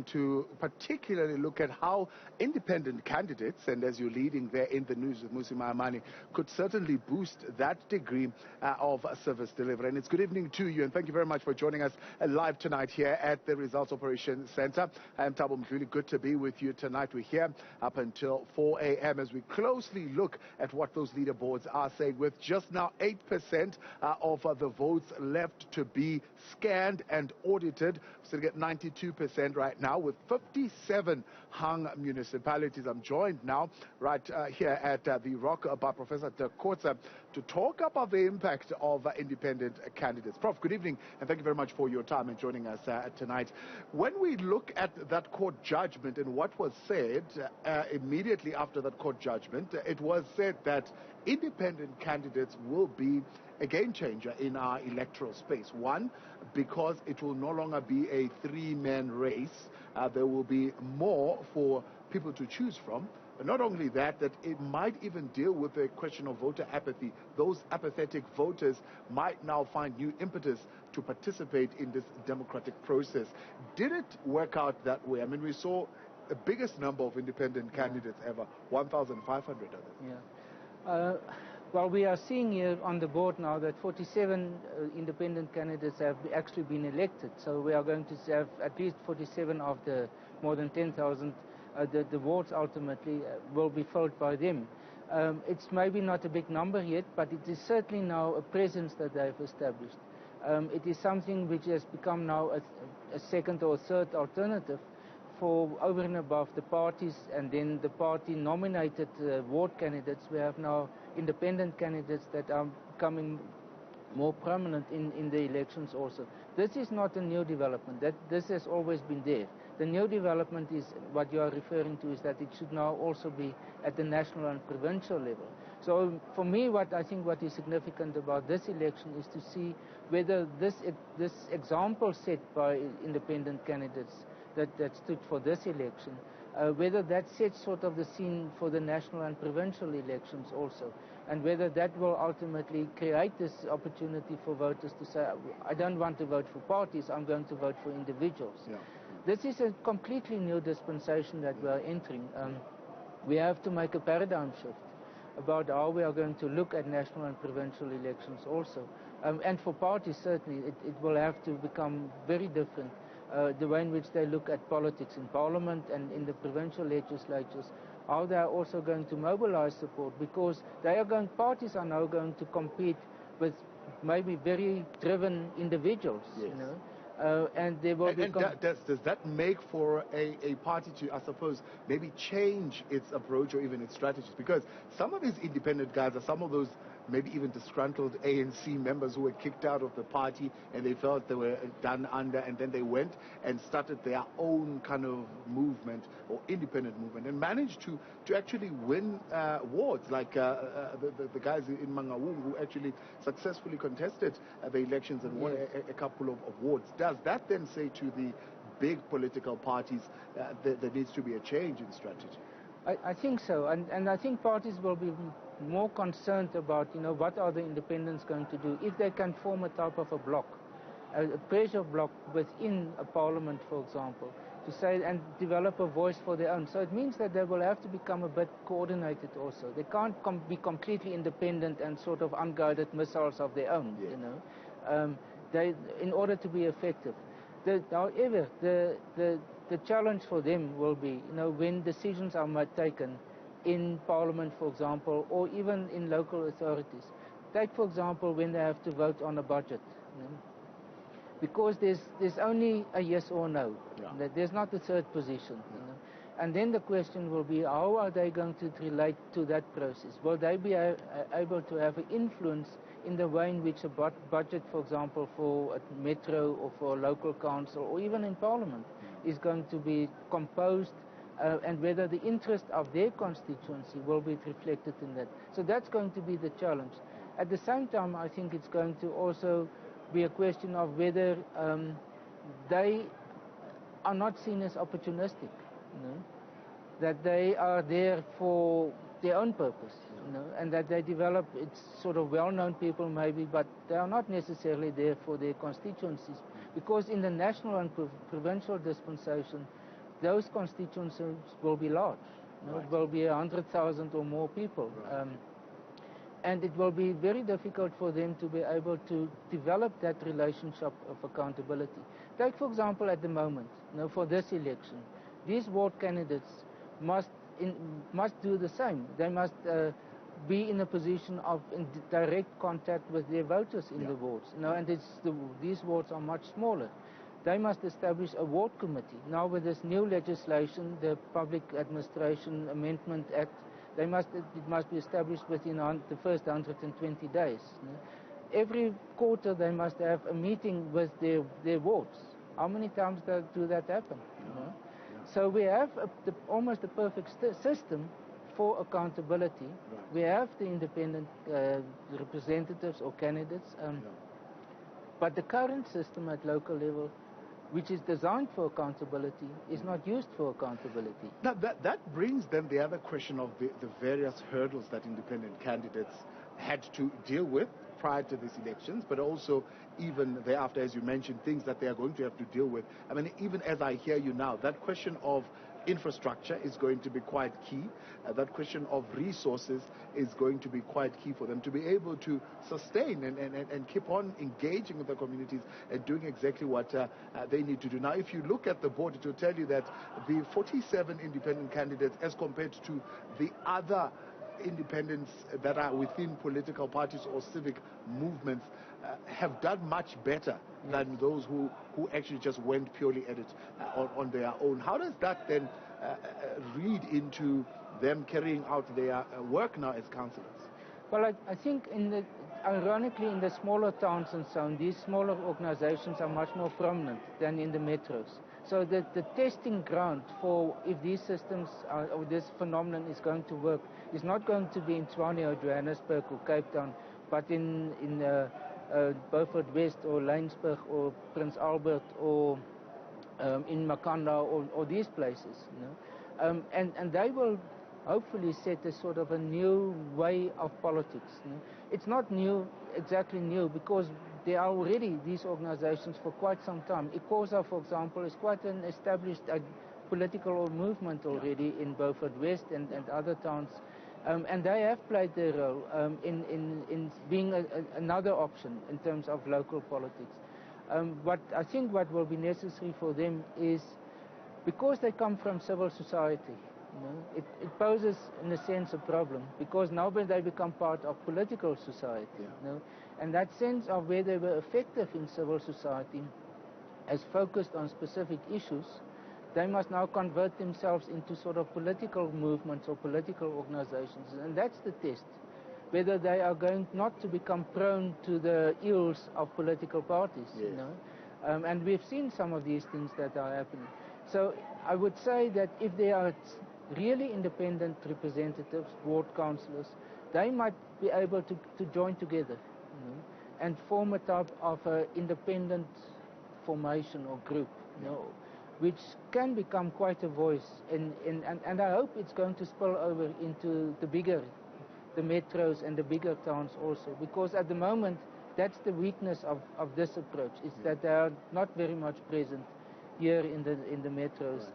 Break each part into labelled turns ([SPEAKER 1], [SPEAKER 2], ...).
[SPEAKER 1] going to particularly look at how independent candidates, and as you're leading there in the news with Musi Maimane, could certainly boost that degree of service delivery. And it's good evening to you, and thank you very much for joining us live tonight here at the Results Operations Center. I am Thabo Mdluli. Good to be with you tonight. We're here up until 4 a.m. as we closely look at what those leaderboards are saying, with just now 8% of the votes left to be scanned and audited. So we get 92% right now, with 57 hung municipalities. I'm joined now right here at the Rock by Professor Dirk Kotze to talk about the impact of independent candidates. Prof, good evening, and thank you very much for your time and joining us tonight. When we look at that court judgment and what was said immediately after that court judgment, it was said that independent candidates will be a game changer in our electoral space. One, because it will no longer be a three-man race. There will be more for people to choose from. But not only that, that it might even deal with the question of voter apathy. Those apathetic voters might now find new impetus to participate in this democratic process. Did it work out that way? I mean, we saw the biggest number of independent candidates ever, 1,500 others.
[SPEAKER 2] Yeah. Well, we are seeing here on the board now that 47 independent candidates have actually been elected. So we are going to have at least 47 of the more than 10,000. The wards ultimately will be filled by them. It's maybe not a big number yet, but it is certainly now a presence that they've established. It is something which has become now a second or third alternative for over and above the parties and then the party nominated ward candidates. We have now independent candidates that are becoming more prominent in the elections also. This is not a new development. This has always been there. The new development is what you are referring to, is that it should now also be at the national and provincial level. So for me, what is significant about this election is to see whether this example set by independent candidates that stood for this election, whether that sets sort of the scene for the national and provincial elections also, and whether that will ultimately create this opportunity for voters to say, I don't want to vote for parties, I'm going to vote for individuals. Yeah. This is a completely new dispensation that we are entering. We have to make a paradigm shift about how we are going to look at national and provincial elections also. And for parties, certainly, it will have to become very different. The way in which they look at politics in Parliament and in the provincial legislatures, how they are also going to mobilize support, because parties are now going to compete with maybe very driven individuals, yes. You know. And they will
[SPEAKER 1] does that make for a party to, I suppose, maybe change its approach or even its strategies? Because some of these independent guys are some of those maybe even disgruntled ANC members who were kicked out of the party and they felt they were done under, and then they went and started their own kind of movement or independent movement and managed to actually win wards, like the guys in Mangaung who actually successfully contested the elections and won a couple of wards. Does that then say to the big political parties that there needs to be a change in strategy?
[SPEAKER 2] I think so, and I think parties will be more concerned about, what are the independents going to do if they can form a type of a bloc, a pressure bloc within a parliament, for example, to say and develop a voice for their own. So it means that they will have to become a bit coordinated also. They can't be completely independent and sort of unguided missiles of their own, in order to be effective. However, the challenge for them will be, when decisions are taken in Parliament, for example, or even in local authorities. Take, for example, when they have to vote on a budget. Because there's only a yes or no. Yeah. There's not a third position. And then the question will be, how are they going to relate to that process? Will they be able to have an influence in the way in which a budget, for example, for a metro or for a local council or even in Parliament is going to be composed, and whether the interest of their constituency will be reflected in that. So that's going to be the challenge. At the same time, I think it's going to also be a question of whether they are not seen as opportunistic, that they are there for their own purpose, and that they develop, it's sort of well-known people maybe, but they are not necessarily there for their constituencies. Because in the national and provincial dispensation, those constituencies will be large.
[SPEAKER 1] Right.
[SPEAKER 2] It will be 100,000 or more people.
[SPEAKER 1] Right.
[SPEAKER 2] And it will be very difficult for them to be able to develop that relationship of accountability. Take, for example, at the moment, for this election, these ward candidates must do the same. They must be in a position of direct contact with their voters in the wards. And these wards are much smaller. They must establish a ward committee. Now with this new legislation, the Public Administration Amendment Act, it must be established within the first 120 days. Every quarter they must have a meeting with their wards. How many times do that happen? So we have almost a perfect system for accountability.
[SPEAKER 1] Right.
[SPEAKER 2] We have the independent representatives or candidates, but the current system at local level, which is designed for accountability, is not used for accountability.
[SPEAKER 1] Now that brings then the other question of the various hurdles that independent candidates had to deal with prior to these elections, but also even thereafter, as you mentioned, things that they are going to have to deal with. I mean, even as I hear you now, that question of infrastructure is going to be quite key. That question of resources is going to be quite key for them to be able to sustain and keep on engaging with the communities and doing exactly what they need to do. Now, if you look at the board, it will tell you that the 47 independent candidates, as compared to the other independents that are within political parties or civic movements, have done much better than those who actually just went purely at it on their own. How does that then read into them carrying out their work now as councillors?
[SPEAKER 2] Well, I think ironically in the smaller towns and so on, these smaller organizations are much more prominent than in the metros. So the testing ground for if these systems or this phenomenon is going to work is not going to be in Tshwane or Johannesburg or Cape Town, but in Beaufort West or Laingsburg or Prince Albert or in Makanda or these places. And they will hopefully set a sort of a new way of politics. It's not exactly new, because there are already these organizations for quite some time. ICOSA, for example, is quite an established political movement already in Beaufort West and other towns. And they have played their role in being another option in terms of local politics. But I think what will be necessary for them is, because they come from civil society, it poses, in a sense, a problem, because now when they become part of political society, and that sense of where they were effective in civil society as focused on specific issues, they must now convert themselves into sort of political movements or political organizations. And that's the test, whether they are going not to become prone to the ills of political parties. And we've seen some of these things that are happening. So I would say that if there are really independent representatives, ward councillors, they might be able to join together and form a type of independent formation or group, which can become quite a voice. And I hope it's going to spill over into the metros and the bigger towns also, because at the moment that's the weakness of this approach, is that they are not very much present here in the metros.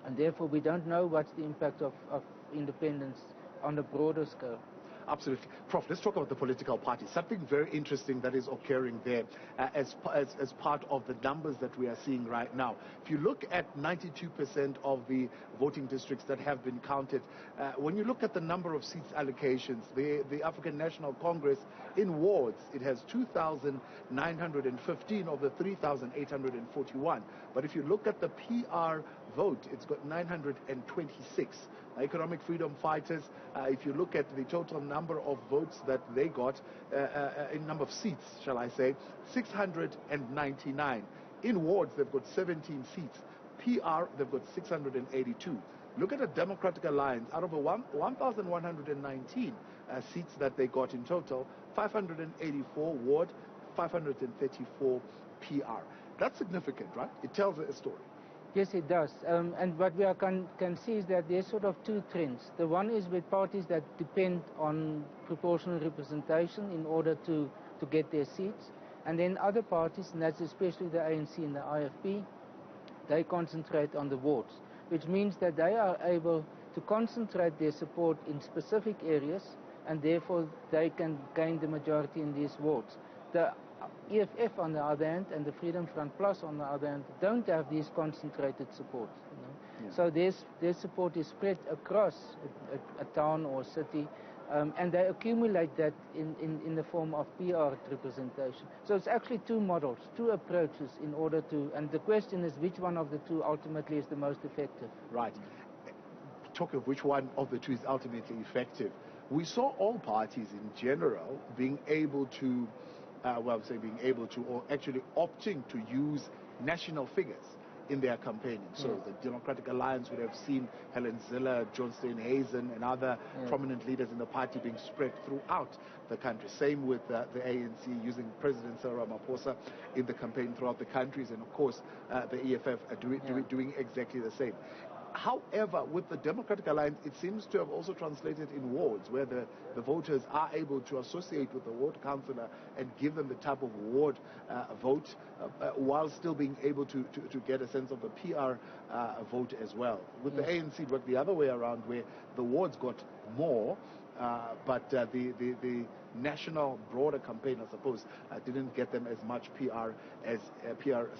[SPEAKER 2] And therefore we don't know what's the impact of independence on a broader scale.
[SPEAKER 1] Absolutely. Prof, let's talk about the political parties. Something very interesting that is occurring there as part of the numbers that we are seeing right now. If you look at 92% of the voting districts that have been counted, when you look at the number of seats allocations, the African National Congress in wards, it has 2,915 of the 3,841. But if you look at the PR vote, it's got 926. Economic freedom fighters, if you look at the total number of votes that they got, in number of seats, shall I say, 699. In wards, they've got 17 seats. PR, they've got 682. Look at the Democratic Alliance. Out of 1,119 seats that they got in total, 584 ward, 534 PR. That's significant, right? It tells a story.
[SPEAKER 2] Yes, it does. And what we can see is that there's sort of two trends. The one is with parties that depend on proportional representation in order to get their seats. And then other parties, and that's especially the ANC and the IFP, they concentrate on the wards, which means that they are able to concentrate their support in specific areas, and therefore they can gain the majority in these wards. The EFF on the other hand and the Freedom Front Plus on the other hand don't have these concentrated support. So their support is spread across a town or city, and they accumulate that in the form of PR representation. So it's actually two models, two approaches in order to, and the question is which one of the two ultimately is the most effective.
[SPEAKER 1] Right. Talk of which one of the two is ultimately effective. We saw all parties in general being able to, being able to, or actually opting to use national figures in their campaigning. So the Democratic Alliance would have seen Helen Zille, John Steenhuisen, and other prominent leaders in the party being spread throughout the country. Same with the ANC using President Cyril Ramaphosa in the campaign throughout the countries, and of course the EFF are doing exactly the same. However, with the Democratic Alliance, it seems to have also translated in wards where the voters are able to associate with the ward councillor and give them the type of ward vote while still being able to get a sense of the PR vote as well. With the ANC, it worked the other way around where the wards got more, but the national broader campaign, I suppose, didn't get them as much PR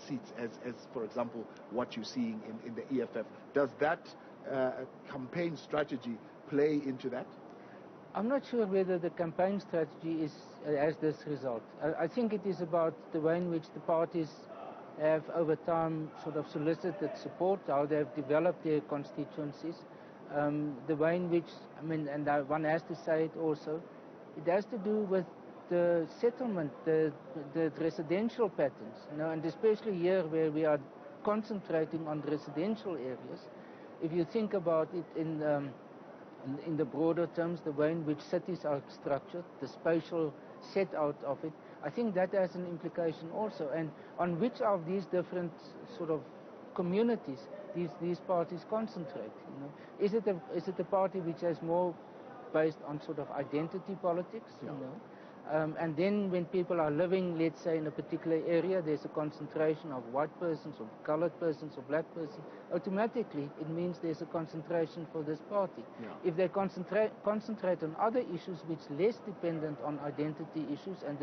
[SPEAKER 1] seats as, for example, what you're seeing in the EFF. Does that campaign strategy play into that?
[SPEAKER 2] I'm not sure whether the campaign strategy has this result. I think it is about the way in which the parties have over time sort of solicited support, how they have developed their constituencies, the way in which, and one has to say it also, it has to do with the settlement, the residential patterns, and especially here where we are concentrating on residential areas. If you think about it in the broader terms, the way in which cities are structured, the spatial set out of it, I think that has an implication also. And on which of these different sort of communities these parties concentrate? Is it a party which has more based on sort of identity politics? And then when people are living, let's say, in a particular area, there's a concentration of white persons or colored persons or black persons, automatically it means there's a concentration for this party. If they concentrate on other issues which less dependent on identity issues and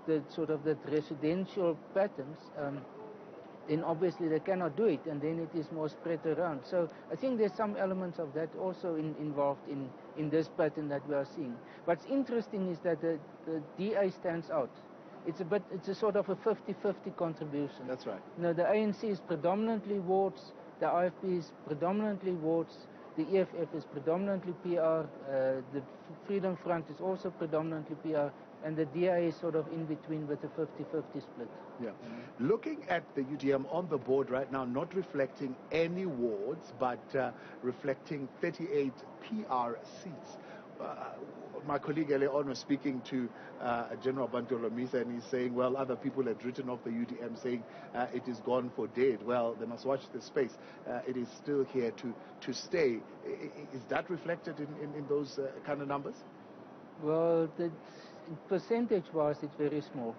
[SPEAKER 2] the sort of the residential patterns, then obviously they cannot do it, and then it is more spread around. So I think there's some elements of that also involved in this pattern that we are seeing. What's interesting is that the DA stands out. It's a sort of a 50-50 contribution.
[SPEAKER 1] That's right.
[SPEAKER 2] The ANC is predominantly wards, the IFP is predominantly wards, the EFF is predominantly PR, the Freedom Front is also predominantly PR, and the DA is sort of in between with a 50-50 split.
[SPEAKER 1] Looking at the UDM on the board right now, not reflecting any wards, but reflecting 38 PR seats. My colleague earlier on was speaking to General Bantolomisa, and he's saying, well, other people had written off the UDM, saying it is gone for dead. Well, they must watch this space. It is still here to stay. Is that reflected in those kind of numbers?
[SPEAKER 2] Well, percentage-wise, it's very small.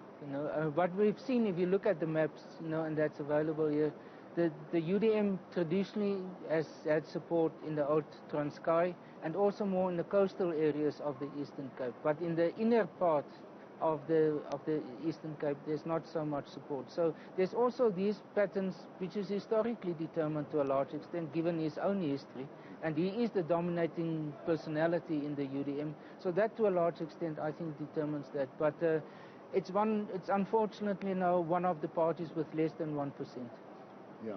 [SPEAKER 2] What we've seen, if you look at the maps, and that's available here, the UDM traditionally has had support in the Old Transkei and also more in the coastal areas of the Eastern Cape. But in the inner part of the Eastern Cape, there's not so much support. So there's also these patterns, which is historically determined to a large extent, given his own history. And he is the dominating personality in the UDM. So that, to a large extent, I think determines that. But it's unfortunately now one of the parties with less than 1%.
[SPEAKER 1] Yeah,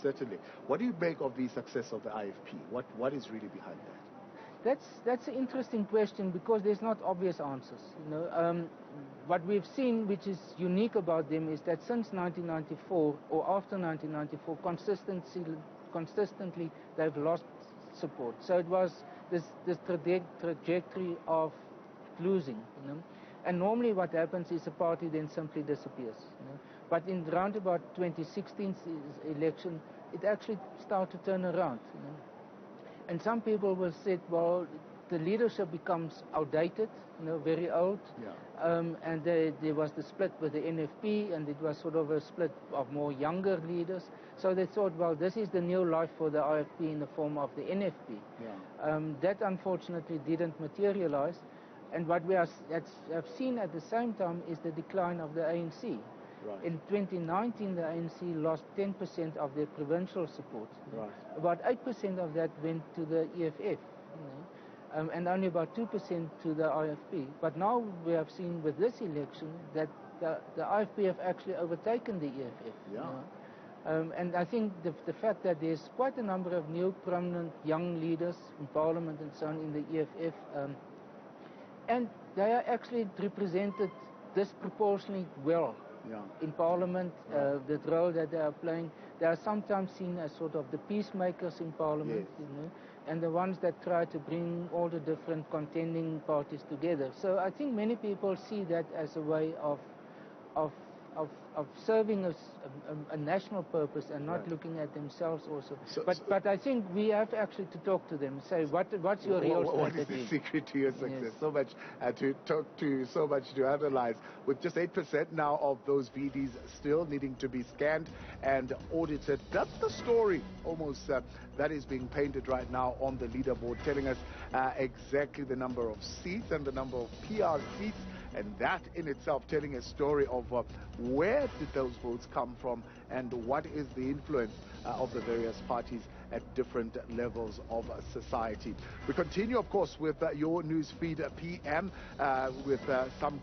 [SPEAKER 1] certainly. What do you make of the success of the IFP? What is really behind that?
[SPEAKER 2] That's an interesting question because there's not obvious answers. What we've seen, which is unique about them, is that since 1994 or after 1994, consistently they've lost support. So it was this trajectory of losing. And normally what happens is a party then simply disappears. But in round about 2016 election, it actually started to turn around. And some people will say, well, the leadership becomes outdated, very old.
[SPEAKER 1] Yeah.
[SPEAKER 2] And there was the split with the NFP, and it was sort of a split of more younger leaders. So they thought, well, this is the new life for the IFP in the form of the NFP.
[SPEAKER 1] Yeah.
[SPEAKER 2] That unfortunately didn't materialize. And what we have seen at the same time is the decline of the ANC.
[SPEAKER 1] Right.
[SPEAKER 2] In 2019, the ANC lost 10% of their provincial support.
[SPEAKER 1] Right.
[SPEAKER 2] About 8% of that went to the EFF, and only about 2% to the IFP. But now we have seen with this election that the IFP have actually overtaken the EFF.
[SPEAKER 1] Yeah.
[SPEAKER 2] And I think the fact that there's quite a number of new prominent young leaders in Parliament and so on in the EFF, and they are actually represented disproportionately well.
[SPEAKER 1] Yeah.
[SPEAKER 2] In Parliament, the role that they are playing. They are sometimes seen as sort of the peacemakers in Parliament,
[SPEAKER 1] Yes.
[SPEAKER 2] and the ones that try to bring all the different contending parties together. So I think many people see that as a way of serving a national purpose and not
[SPEAKER 1] Right.
[SPEAKER 2] looking at themselves also.
[SPEAKER 1] So,
[SPEAKER 2] but I think we have actually to talk to them, say what's your real strategy?
[SPEAKER 1] What is the secret to your success?
[SPEAKER 2] Yes.
[SPEAKER 1] So much to talk to, so much to analyze. With just 8% now of those VDs still needing to be scanned and audited. That's the story almost that is being painted right now on the leaderboard, telling us exactly the number of seats and the number of PR seats. And that in itself telling a story of where did those votes come from and what is the influence of the various parties at different levels of society. We continue, of course, with your news feed PM with some